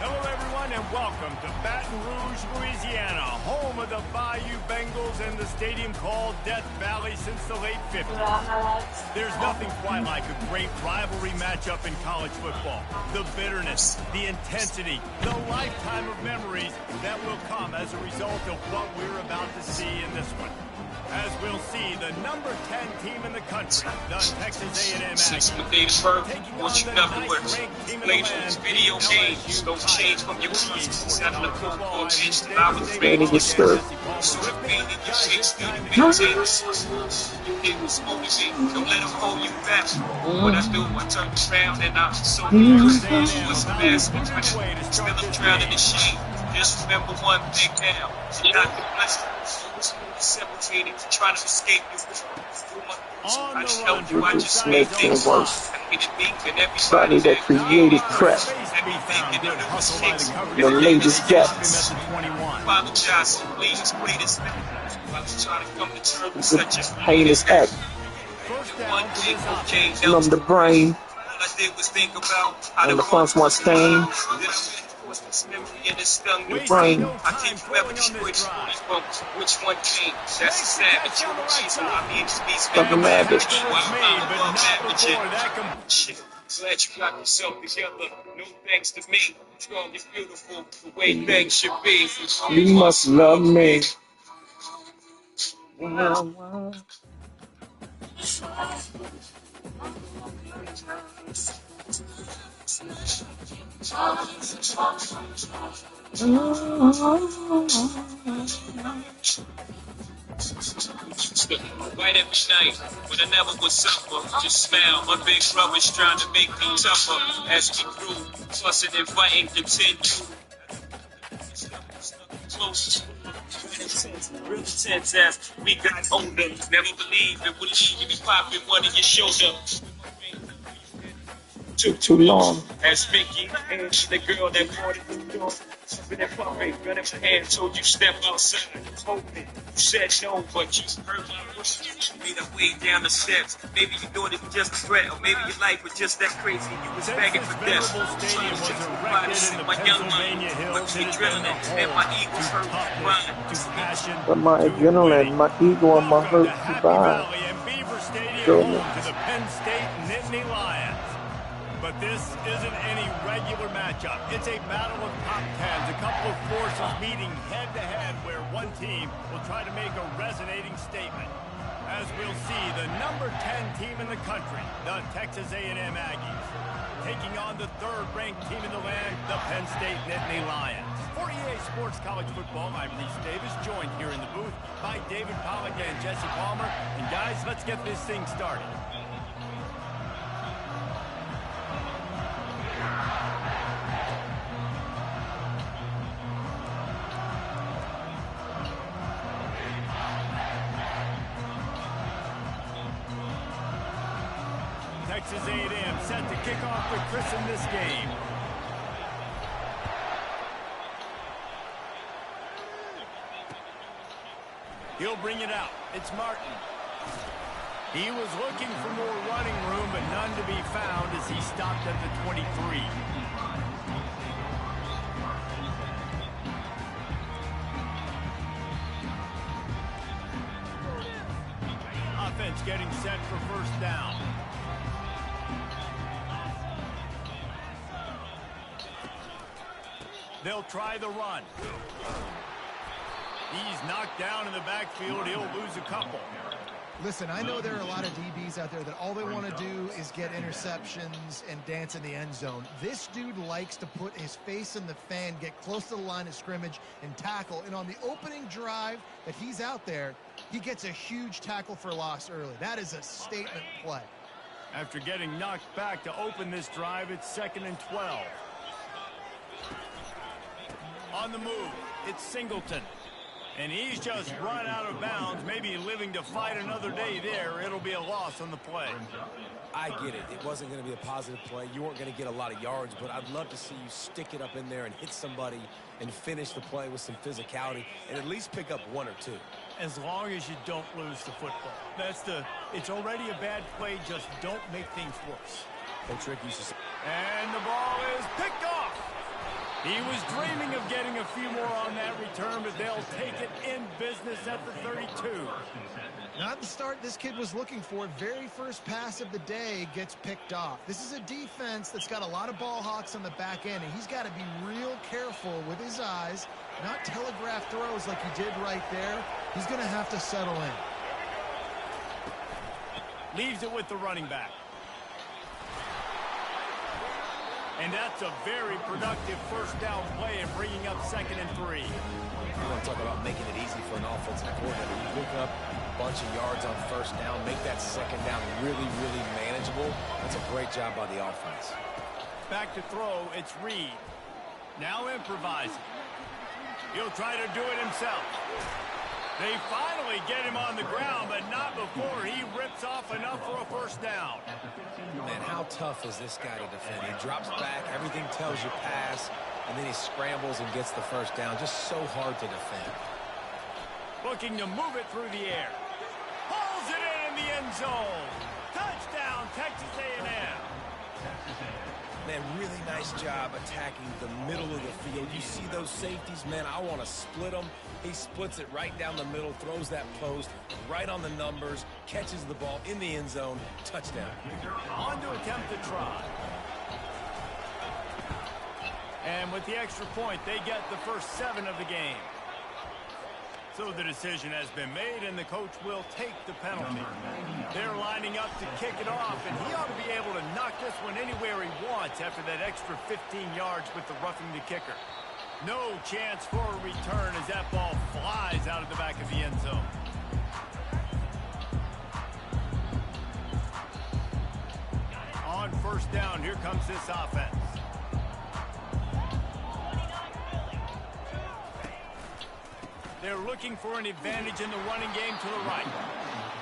Hello, everyone, and welcome to Baton Rouge, Louisiana, home of the Bayou Bengals and the stadium called Death Valley since the late 50s. There's nothing quite like a great rivalry matchup in college football. The bitterness, the intensity, the lifetime of memories that will come as a result of what we're about to see in this one. As we'll see, the number 10 team in the country, the Texas A&M Since my Aggies, days birth, taking what on you the never ninth was. ranked team in Played the those land, video games, LSU don't change from your Tigers. keys. Out of the cold Football, bench I'm till I was David ready Palmer to and serve. Jesse Palmer So with the me. pain in your Guys, shakes, it's still time you to maintain the source. You did what's motivated, don't let them hold you back. What I do, I turn around and I so Texas good. A&M What's the about best? to put it away to Still start I'm this drowning in game. shame. Just remember one thing now. You're not the blessed. Separated, trying to escape you. On I the just run told you, I from just inside made zone things worse. 5. I hated me and Body everybody that created Not a lot crap. of space to be found. Good hustle by the coverage The team as latest they stop him gets. at the 21. Apologize, so please, please. I was trying to come to terms with It's such a a heinous act. First one down for thing, this okay, offense. that was Numb the brain all I did was think about how and the the fun funds once was. Then came. I forced this memory and it stung me. Your Wasting brain. no I time think forever throwing on destroyed this drive. these bumps. Which one came? That's the Makes the catch savage. on the right She's I mean, side. these Like a And the mad tackle bitch. was made, but not before that Shit. Glad you got yourself together. No thanks to me. Strong and beautiful, the way things should be. You must love me. Right every night, when I never would suffer, just smile. My big brother's trying to make me tougher. As we grew, fussing and fighting continue. Close. Real intense as we got older. Never believed it would leave you be popping one in your shoulder. Took too long. As Mickey and the girl that brought it through the door. With that puppet, gun in my hand, told you step outside. Hoping you said no, but you heard my voice. Made our way down the steps. Maybe you thought it was just a threat, or maybe your life was just that crazy. You was begging for death. venerable stadium was erected in the My young Pennsylvania mind, hills. but It you has drilling been it, the and my home ego to hurt toughness, to passion, But my to adrenaline, winning. my ego, and my Welcome to hurt Happy survived. Valley and Beaver Stadium, Go home now. to the Penn State Nittany Lions. But this isn't any regular matchup. It's a battle of top tens, a couple of forces meeting head-to-head where one team will try to make a resonating statement. As we'll see, the number 10 team in the country, the Texas A&M Aggies, taking on the third-ranked team in the land, the Penn State Nittany Lions. For EA Sports College Football, I'm Reese Davis, joined here in the booth by David Pollock and Jesse Palmer. And guys, let's get this thing started. Texas A&M set to kick off to christen this game. He'll bring it out. It's Martin. He was looking for more running room, but none to be found as he stopped at the 23. Offense getting set for first down. They'll try the run. He's knocked down in the backfield. He'll lose a couple. Listen, I know there are a lot of DBs out there that all they want to do is get interceptions and dance in the end zone. This dude likes to put his face in the fan, get close to the line of scrimmage, and tackle. And on the opening drive that he's out there, he gets a huge tackle for loss early. That is a statement play. After getting knocked back to open this drive, it's 2nd and 12. On the move, it's Singleton. And he's just run out of bounds, maybe living to fight another day there. It'll be a loss on the play. I get it. It wasn't going to be a positive play. You weren't going to get a lot of yards, but I'd love to see you stick it up in there and hit somebody and finish the play with some physicality and at least pick up one or two. As long as you don't lose the football. It's already a bad play, just don't make things worse. Coach Rick used to say. And the ball is picked off. He was dreaming of getting a few more on that return, but they'll take it in business at the 32. Not the start this kid was looking for. Very first pass of the day gets picked off. This is a defense that's got a lot of ball hawks on the back end, and he's got to be real careful with his eyes, not telegraph throws like he did right there. He's going to have to settle in. Leaves it with the running back. And that's a very productive first down play and bringing up 2nd and 3. You want to talk about making it easy for an offensive coordinator. You pick up a bunch of yards on first down, make that 2nd down really, really manageable. That's a great job by the offense. Back to throw, it's Reed. Now improvising. He'll try to do it himself. They finally get him on the ground, but not before he rips off enough for a first down. Man, how tough is this guy to defend? He drops back, everything tells you pass, and then he scrambles and gets the first down. Just so hard to defend. Looking to move it through the air. Pulls it in the end zone. Touchdown, Texas A&M. Man, really nice job attacking the middle of the field. You see those safeties, man, I want to split them. He splits it right down the middle, throws that post right on the numbers, catches the ball in the end zone, touchdown. On to attempt to try. And with the extra point, they get the first 7 of the game. So the decision has been made, and the coach will take the penalty. They're lining up to kick it off, and he ought to be able to knock this one anywhere he wants after that extra 15 yards with the roughing the kicker. No chance for a return as that ball flies out of the back of the end zone. On first down, here comes this offense. They're looking for an advantage in the running game to the right.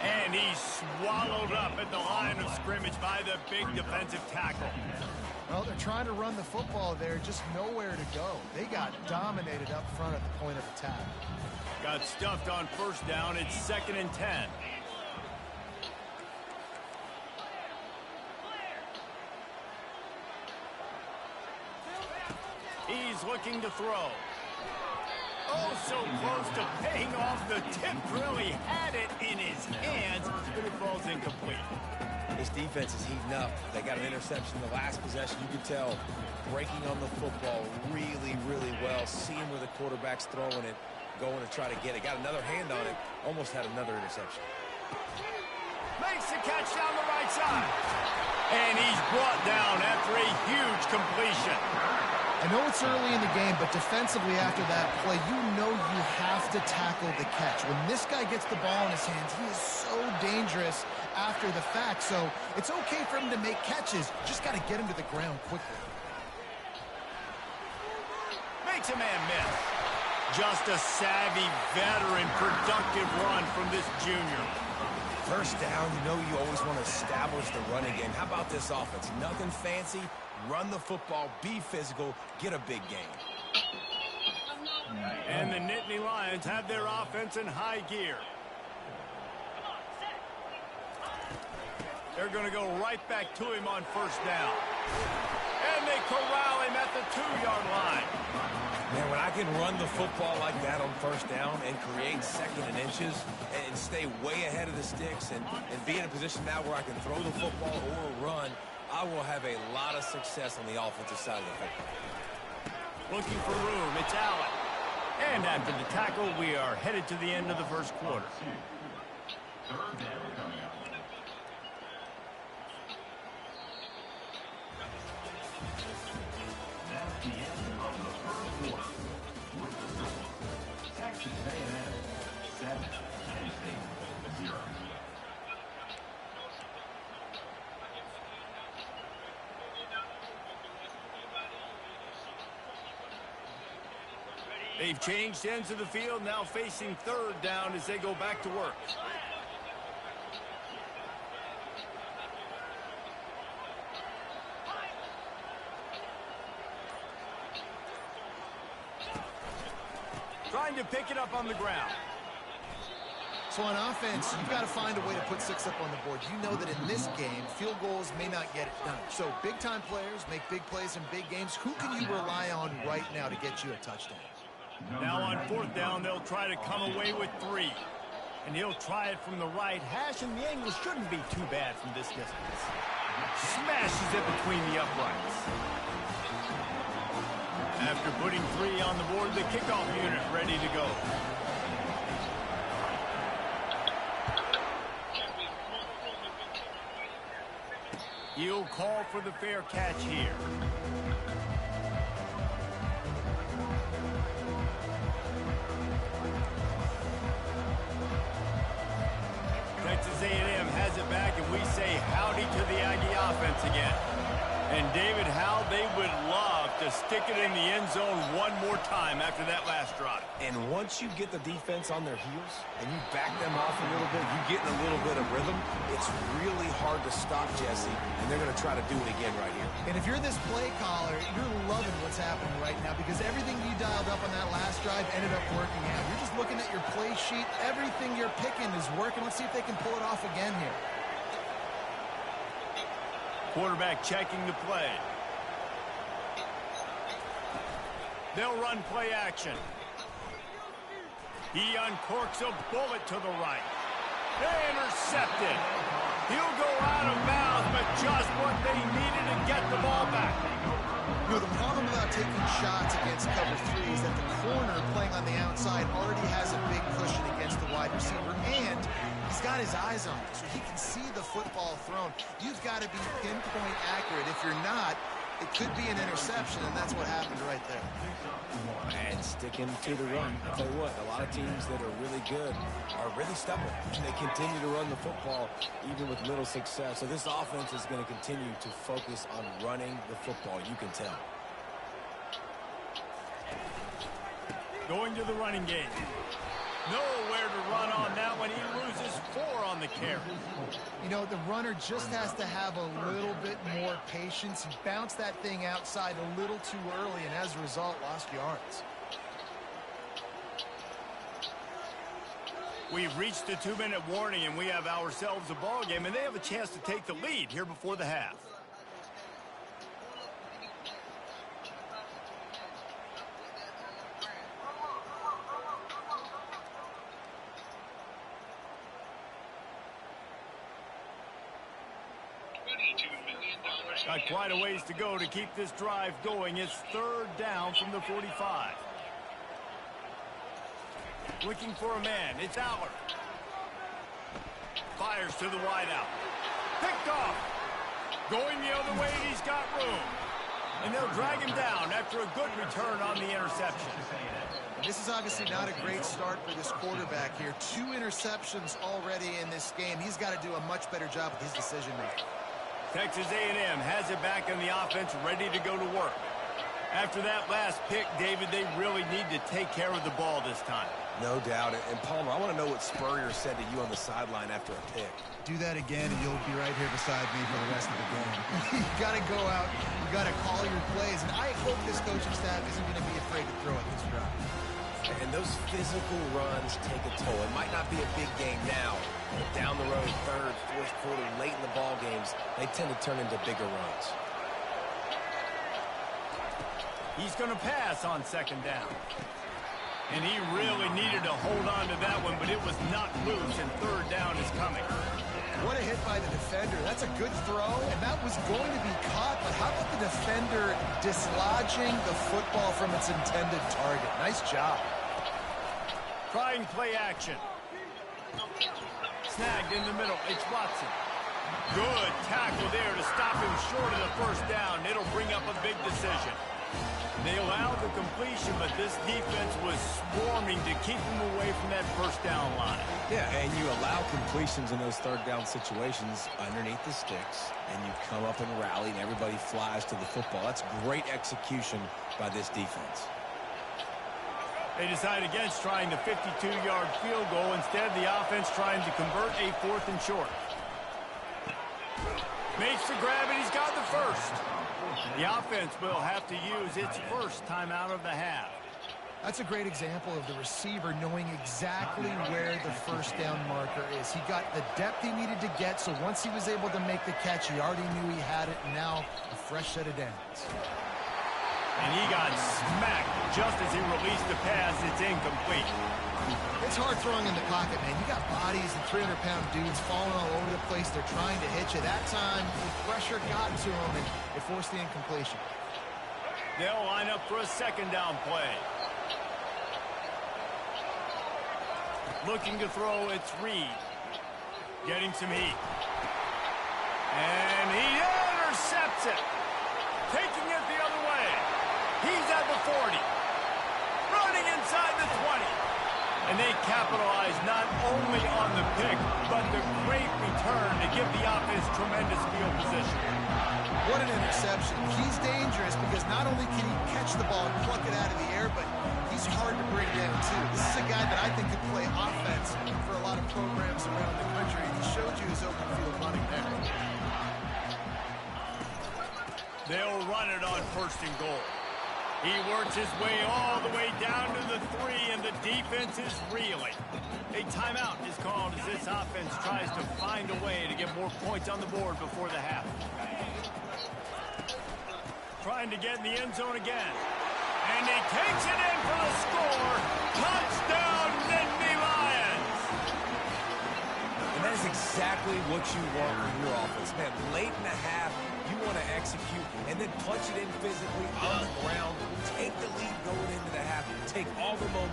And he's swallowed up at the line of scrimmage by the big defensive tackle. Well, they're trying to run the football there, just nowhere to go. They got dominated up front at the point of attack. Got stuffed on first down. It's 2nd and 10. He's looking to throw. Oh, so close to paying off the tip drill. He had it in his hands, but it falls incomplete. This defense is heating up. They got an interception in the last possession. You can tell breaking on the football really, really well. Seeing where the quarterback's throwing it, going to try to get it. Got another hand on it. Almost had another interception. Makes the catch down the right side. And he's brought down after a huge completion. I know it's early in the game, but defensively after that play, you know you have to tackle the catch. When this guy gets the ball in his hands, he is so dangerous after the fact. So it's okay for him to make catches. Just got to get him to the ground quickly. Makes a man miss. Just a savvy, veteran, productive run from this junior. First down, you know you always want to establish the running game. How about this offense? Nothing fancy. Run the football, be physical, get a big game. And the Nittany Lions have their offense in high gear. They're going to go right back to him on first down. And they corral him at the 2-yard line. Man, when I can run the football like that on first down and create 2nd and inches and stay way ahead of the sticks and be in a position now where I can throw the football or run, I will have a lot of success on the offensive side of the football. Looking for room, it's Allen. And after the tackle, we are headed to the end of the first quarter. They've changed ends of the field, now facing 3rd down as they go back to work. Trying to pick it up on the ground. So on offense, you've got to find a way to put 6 up on the board. You know that in this game, field goals may not get it done. So big-time players make big plays in big games. Who can you rely on right now to get you a touchdown? Now on 4th down, they'll try to come away with 3. And he'll try it from the right hash, and the angle shouldn't be too bad from this distance. Smashes it between the uprights. After putting 3 on the board, the kickoff unit ready to go. He'll call for the fair catch here. Texas A&M has it back, and we say howdy to the Aggie offense again. And David, how they would love to stick it in the end zone one more time after that last drive. And once you get the defense on their heels and you back them off a little bit, you get in a little bit of rhythm, it's really hard to stop Jesse, and they're going to try to do it again right here. And if you're this play caller, you're loving what's happening right now because everything you dialed up on that last drive ended up working out. You're just looking at your play sheet. Everything you're picking is working. Let's see if they can pull it off again here. Quarterback checking the play. They'll run play action. He uncorks a bullet to the right. Intercepted. He'll go out of bounds, but just what they needed to get the ball back. You know, the problem about taking shots against cover 3 is that the corner playing on the outside already has a big cushion against the wide receiver, and he's got his eyes on it, so he can see the football thrown. You've got to be pinpoint accurate. If you're not, it could be an interception, and that's what happened right there. And sticking to the run. I'll tell you what, a lot of teams that are really good are really stubborn. And they continue to run the football even with little success. So this offense is going to continue to focus on running the football. You can tell. Going to the running game. Nowhere to run on that one. He loses 4 on the carry. You know, the runner just has to have a little bit more patience. He bounced that thing outside a little too early, and as a result, lost yards. We've reached the 2-minute warning, and we have ourselves a ball game, and they have a chance to take the lead here before the half. Got quite a ways to go to keep this drive going. It's 3rd down from the 45. Looking for a man. It's Aller. Fires to the wideout. Picked off. Going the other way, and he's got room. And they'll drag him down after a good return on the interception. This is obviously not a great start for this quarterback here. 2 interceptions already in this game. He's got to do a much better job with his decision-making. Texas A&M has it back on the offense, ready to go to work. After that last pick, David, they really need to take care of the ball this time. No doubt. And Palmer, I want to know what Spurrier said to you on the sideline after a pick. Do that again, and you'll be right here beside me for the rest of the game. You got to go out. You got to call your plays. And I hope this coaching staff isn't going to be afraid to throw at this drive. And those physical runs take a toll. It might not be a big game now, but down the road, 3rd, 4th quarter, late in the ball games, they tend to turn into bigger runs. He's going to pass on 2nd down. And he really needed to hold on to that one, but it was knocked loose, and 3rd down is coming. What a hit by the defender. That's a good throw, and that was going to be caught, but how about the defender dislodging the football from its intended target? Nice job. Trying play action. Snagged in the middle. It's Watson. Good tackle there to stop him short of the 1st down. It'll bring up a big decision. They allowed the completion, but this defense was swarming to keep them away from that 1st down line. Yeah, and you allow completions in those 3rd down situations underneath the sticks, and you come up and rally, and everybody flies to the football. That's great execution by this defense. They decide against trying the 52-yard field goal. Instead, the offense trying to convert a 4th and short. Makes the grab, and he's got the 1st. The offense will have to use its 1st timeout of the half. That's a great example of the receiver knowing exactly where the first down marker is. He got the depth he needed to get, so once he was able to make the catch, he already knew he had it, and now a fresh set of downs. And he got smacked just as he released the pass. It's incomplete. It's hard throwing in the pocket, man. You got bodies and 300-pound dudes falling all over the place. They're trying to hit you. That time, the pressure got to him, and it forced the incompletion. They'll line up for a second down play. Looking to throw, it's Reed. Getting some heat. And he intercepts it. Taking it the other way. He's at the 40. Running inside the 20. And they capitalize not only on the pick, but the great return to give the offense tremendous field position. What an interception. He's dangerous because not only can he catch the ball and pluck it out of the air, but he's hard to bring down, too. This is a guy that I think could play offense for a lot of programs around the country, and he showed you his open field running there. They'll run it on first and goal. He works his way all the way down to the 3, and the defense is reeling. A timeout is called as this offense tries to find a way to get more points on the board before the half. Trying to get in the end zone again. And he takes it in for the score. Touchdown, Nittany Lions! And that is exactly what you want from your offense. Man, late in the half, you want to execute and then punch it in physically on the ground. Take the lead going into the half. Take all the momentum.